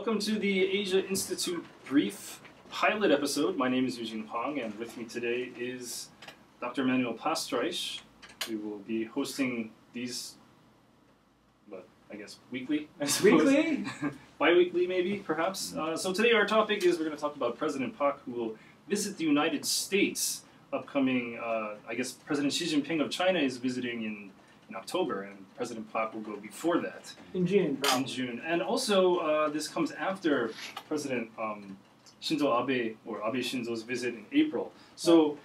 Welcome to the Asia Institute brief pilot episode. My name is Eugene Pong, and with me today is Dr. Manuel Pastreich. We will be hosting these, I guess weekly, I suppose. Weekly? Bi-weekly maybe, perhaps. So today our topic is we're going to talk about President Park, who will visit the United States upcoming, I guess President Xi Jinping of China is visiting in October, and President Park will go before that. In June, probably. In June. And also, this comes after President Shinzo Abe, or Abe Shinzo's visit in April. So,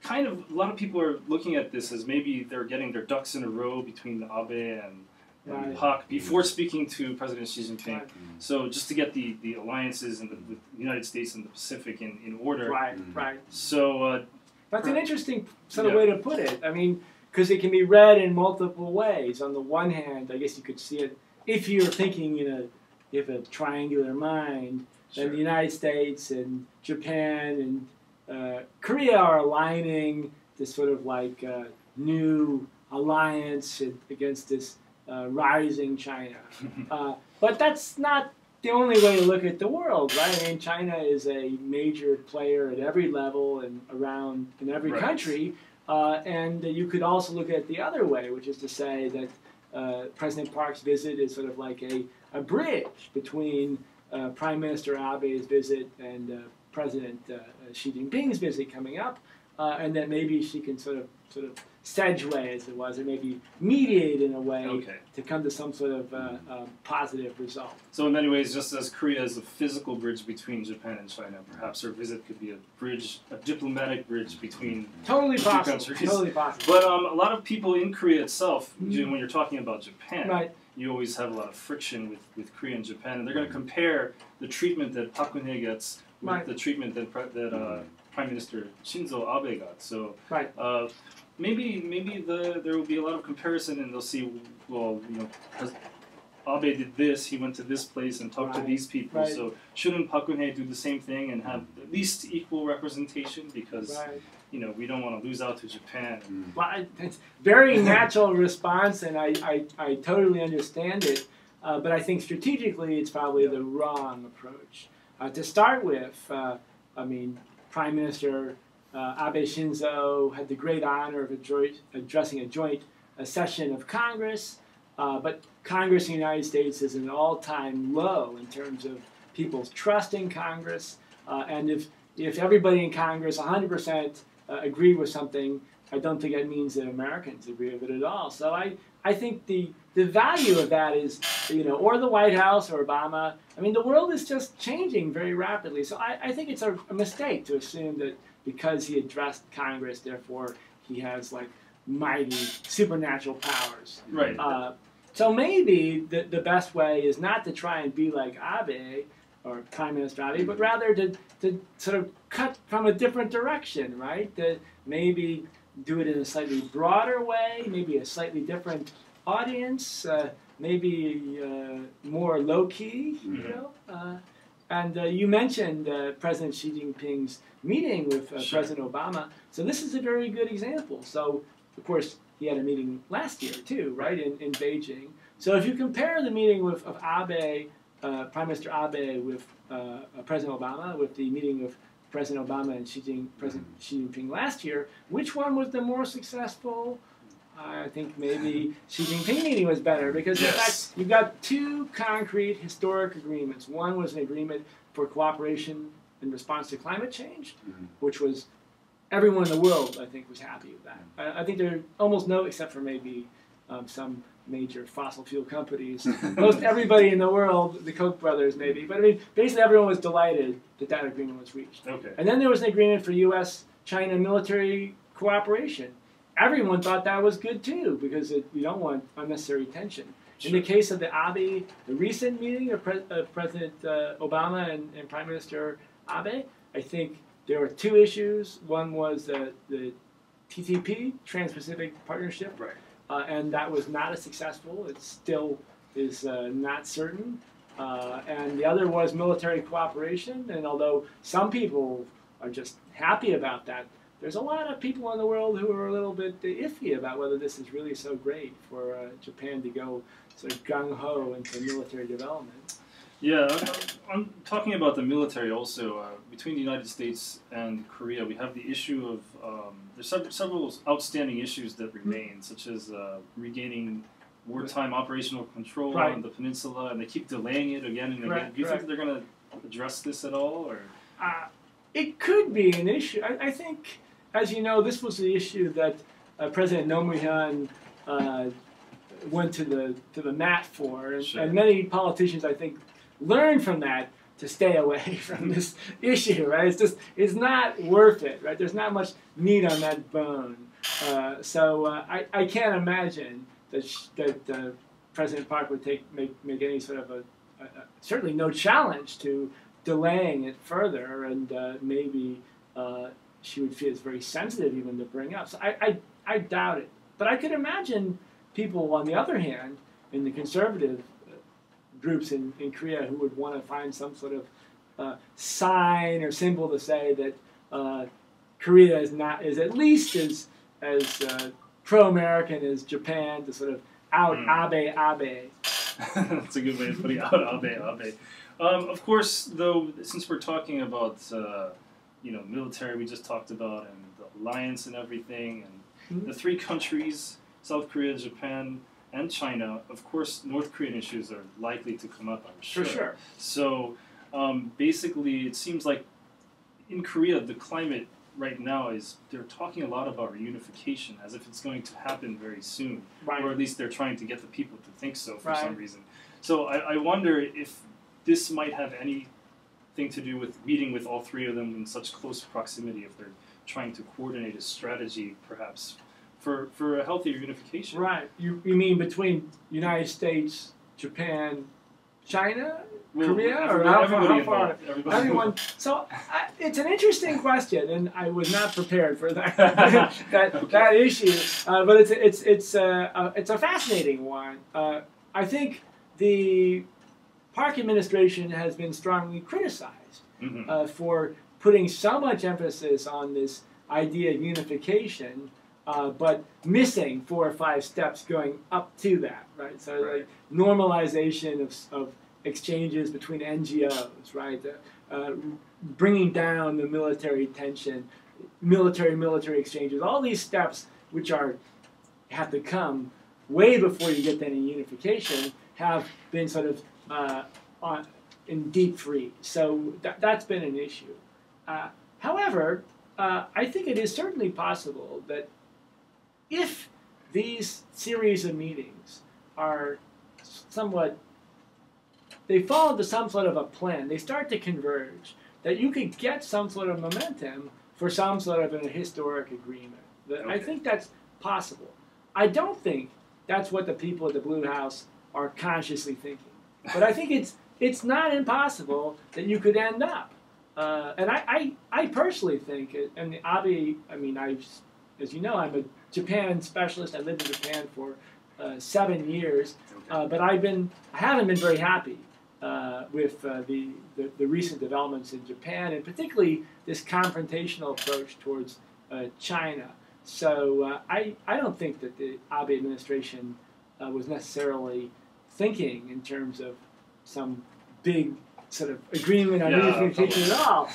kind of, a lot of people are looking at this as maybe they're getting their ducks in a row between Abe and Park before speaking to President Xi Jinping. Right. So, just to get the alliances with the United States and the Pacific in order. Right, right. So, that's an interesting sort of way to put it. I mean, because it can be read in multiple ways. On the one hand, I guess you could see it, if you're thinking in a triangular mind, then the United States and Japan and Korea are aligning this sort of like new alliance against this rising China. But that's not the only way to look at the world, right? I mean, China is a major player at every level and around in every country. And you could also look at it the other way, which is to say that President Park's visit is sort of like a bridge between Prime Minister Abe's visit and President Xi Jinping's visit coming up, and that maybe she can sort of segue, as it was, or maybe mediate in a way to come to some sort of positive result. So in many ways, just as Korea is a physical bridge between Japan and China, perhaps her visit could be a diplomatic bridge between two countries. Totally possible. But a lot of people in Korea itself, when you're talking about Japan, you always have a lot of friction with Korea and Japan, and they're going to compare the treatment that Park Geun-hye gets with the treatment that Prime Minister Shinzo Abe got. So. Maybe there will be a lot of comparison, and they'll see, well, Abe did this, he went to this place and talked to these people, so shouldn't Park Geun-hye do the same thing and have at least equal representation, because we don't want to lose out to Japan. Well, it's a very natural response, and I totally understand it, but I think strategically it's probably the wrong approach. To start with, I mean, Prime Minister Abe Shinzo had the great honor of addressing a joint session of Congress, but Congress in the United States is at an all-time low in terms of people's trust in Congress, and if everybody in Congress 100% agree with something, I don't think that means that Americans agree with it at all. So I think the value of that is, or the White House or Obama, I mean, the world is just changing very rapidly, so I think it's a mistake to assume that because he addressed Congress, therefore he has like mighty supernatural powers. Right. So maybe the best way is not to try and be like Abe or Prime Minister Abe, but rather to sort of cut from a different direction, right? To maybe do it in a slightly broader way, maybe a slightly different audience, maybe more low-key, And you mentioned President Xi Jinping's meeting with President Obama. So this is a very good example. So, of course, he had a meeting last year, too, right, in Beijing. So if you compare the meeting of Abe, Prime Minister Abe with President Obama, with the meeting of President Obama and President Xi Jinping last year, which one was the more successful? I think maybe Xi Jinping meeting was better, because in fact you've got two concrete historic agreements. One was an agreement for cooperation in response to climate change, which was everyone in the world, I think, was happy with that. I think there are almost no, except for maybe some major fossil fuel companies, most everybody in the world, the Koch brothers maybe, but I mean, basically everyone was delighted that that agreement was reached. And then there was an agreement for U.S.-China military cooperation. Everyone thought that was good too, because you don't want unnecessary tension. In the case of the recent meeting of President Obama and Prime Minister Abe, I think there were two issues. One was the TTP, Trans-Pacific Partnership, and that was not as successful. It still is not certain. And the other was military cooperation, and although some people are just happy about that, there's a lot of people in the world who are a little bit iffy about whether this is really so great for Japan to go sort of gung-ho into military development. Yeah, I'm talking about the military also. Between the United States and Korea, we have the issue of there's several outstanding issues that remain, such as regaining wartime operational control on the peninsula, and they keep delaying it again and again. Do you think they're going to address this at all, or? It could be an issue. I think, as you know, this was the issue that President Nomuhyun went to the mat for, and many politicians, I think, learned from that to stay away from this issue. Right? It's not worth it. Right? There's not much meat on that bone. So I can't imagine that President Park would make any sort of certainly no challenge to delaying it further, and maybe she would feel it's very sensitive even to bring up. So I doubt it. But I could imagine people, on the other hand, in the conservative groups in Korea who would want to find some sort of sign or symbol to say that Korea is at least as pro-American as Japan, to sort of out Abe. That's a good way of putting out Abe. Of course, though, since we're talking about military, we just talked about, and the alliance and everything, and the three countries, South Korea, Japan, and China. Of course, North Korean issues are likely to come up, I'm sure. For sure. So basically, it seems like in Korea, the climate right now is they're talking a lot about reunification as if it's going to happen very soon, or at least they're trying to get the people to think so for some reason. So I wonder if this might have anything to do with meeting with all three of them in such close proximity, if they're trying to coordinate a strategy, perhaps, for a healthier unification. Right. You mean between United States, Japan, China, Korea, or how far? Everyone. So it's an interesting question, and I was not prepared for that that issue. But it's a fascinating one. I think the Park administration has been strongly criticized for putting so much emphasis on this idea of unification, but missing 4 or 5 steps going up to that. Right. So like normalization of exchanges between NGOs, right? Bringing down the military tension, military exchanges, all these steps which have to come way before you get to any unification, have been sort of in deep freeze. So that's been an issue. However, I think it is certainly possible that if these series of meetings are somewhat, they fall into some sort of a plan, they start to converge, that you could get some sort of momentum for some sort of a historic agreement. I think that's possible. I don't think that's what the people at the Blue House are consciously thinking. But I think it's not impossible that you could end up. And I personally think, and Abe, I mean, as you know, I'm a Japan specialist. I lived in Japan for 7 years, but I haven't been very happy with the recent developments in Japan, and particularly this confrontational approach towards China. So I don't think that the Abe administration was necessarily thinking in terms of some big sort of agreement on unification at all.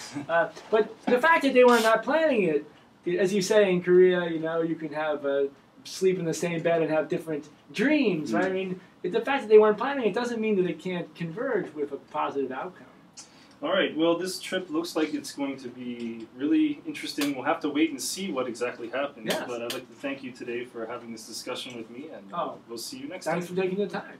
But the fact that they were not planning it, as you say in Korea, you can have sleep in the same bed and have different dreams, right? I mean, the fact that they weren't planning it doesn't mean that it can't converge with a positive outcome. All right. Well, this trip looks like it's going to be really interesting. We'll have to wait and see what exactly happens. Yes. But I'd like to thank you today for having this discussion with me, and we'll see you next time. Thanks for taking the time.